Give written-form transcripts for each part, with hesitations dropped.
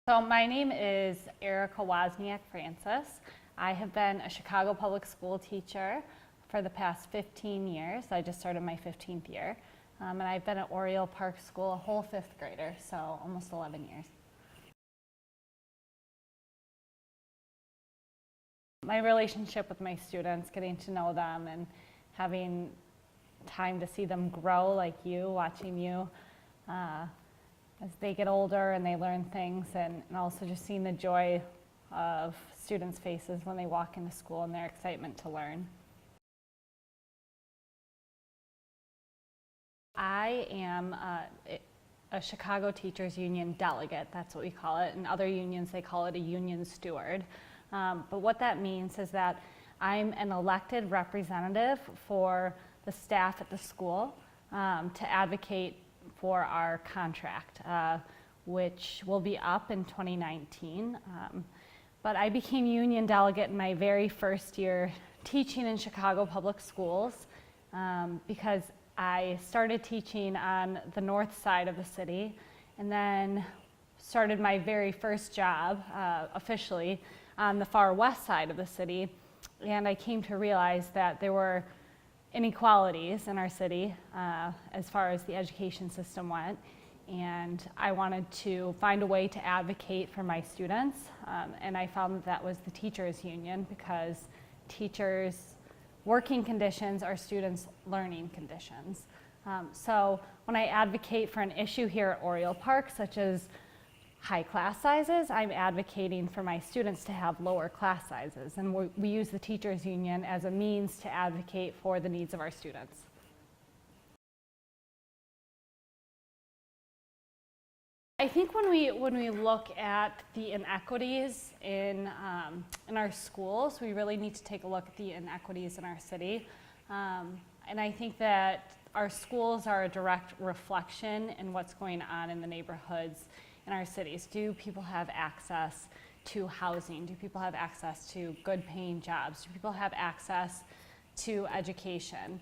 So my name is Erica Wozniak-Francis. I have been a Chicago public school teacher for the past 15 years. I just started my 15th year. And I've been at Oriole Park School a whole fifth grader, so almost 11 years. My relationship with my students, getting to know them and having time to see them grow like you, watching you as they get older and they learn things, and also just seeing the joy of students' faces when they walk into school and their excitement to learn. I am a Chicago Teachers Union delegate, that's what we call it. In other unions, they call it a union steward. But what that means is that I'm an elected representative for the staff at the school to advocate for our contract, which will be up in 2019. But I became union delegate in my very first year teaching in Chicago public schools because I started teaching on the north side of the city and then started my very first job officially on the far west side of the city. And I came to realize that there were inequalities in our city as far as the education system went, and I wanted to find a way to advocate for my students, and I found that was the teachers union, because teachers' working conditions are students' learning conditions. So when I advocate for an issue here at Oriole Park, such as high class sizes, I'm advocating for my students to have lower class sizes, and we use the teachers union as a means to advocate for the needs of our students. I think when we look at the inequities in our schools, we really need to take a look at the inequities in our city, and I think that our schools are a direct reflection in what's going on in the neighborhoods in our cities. Do people have access to housing? Do people have access to good paying jobs? Do people have access to education?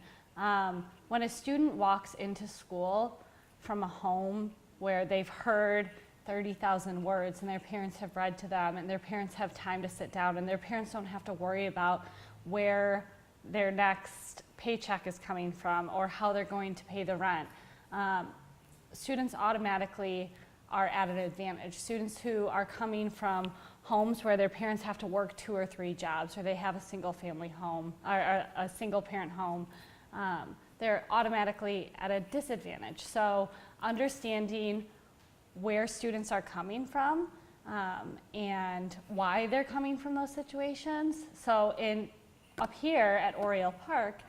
When a student walks into school from a home where they've heard 30,000 words and their parents have read to them and their parents have time to sit down and their parents don't have to worry about where their next paycheck is coming from or how they're going to pay the rent, students automatically are at an advantage. Students who are coming from homes where their parents have to work 2 or 3 jobs, or they have a single family home, or a single parent home, they're automatically at a disadvantage. So understanding where students are coming from and why they're coming from those situations. So up here at Oriole Park,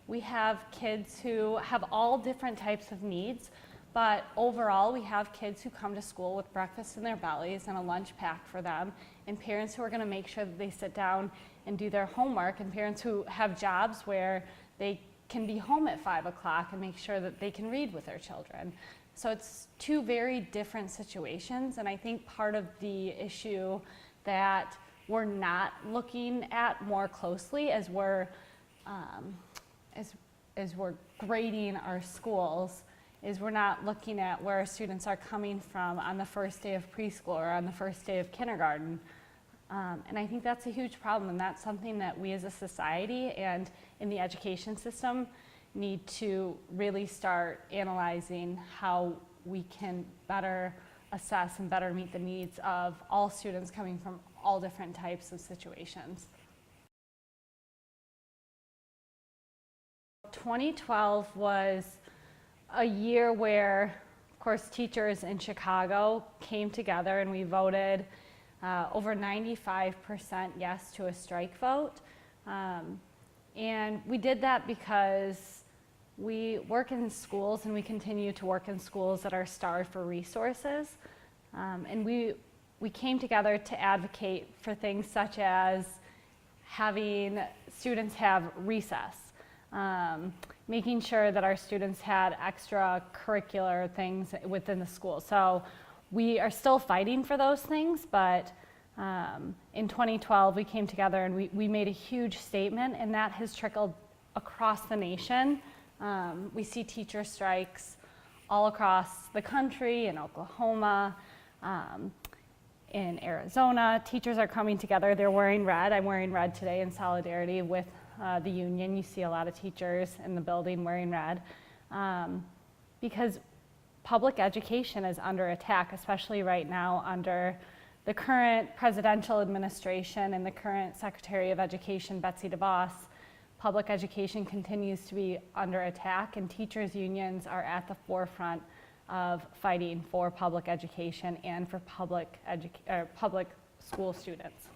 we have kids who have all different types of needs. But overall, we have kids who come to school with breakfast in their bellies and a lunch packed for them, and parents who are going to make sure that they sit down and do their homework, and parents who have jobs where they can be home at 5 o'clock and make sure that they can read with their children. So it's 2 very different situations, and I think part of the issue that we're not looking at more closely as we're grading our schools is we're not looking at where our students are coming from on the first day of preschool or on the first day of kindergarten. And I think that's a huge problem, and that's something that we as a society and in the education system need to really start analyzing how we can better assess and better meet the needs of all students coming from all different types of situations. 2012 was a year where, of course, teachers in Chicago came together and we voted over 95% yes to a strike vote. And we did that because we work in schools and we continue to work in schools that are starved for resources. And we came together to advocate for things such as having students have recess. Making sure that our students had extracurricular things within the school. So we are still fighting for those things, but in 2012 we came together and we made a huge statement, and that has trickled across the nation. We see teacher strikes all across the country, in Oklahoma, in Arizona. Teachers are coming together. They're wearing red. I'm wearing red today in solidarity with the union. You see a lot of teachers in the building wearing red because public education is under attack, especially right now under the current presidential administration and the current Secretary of Education, Betsy DeVos. Public education continues to be under attack, and teachers' unions are at the forefront of fighting for public education and for public school students.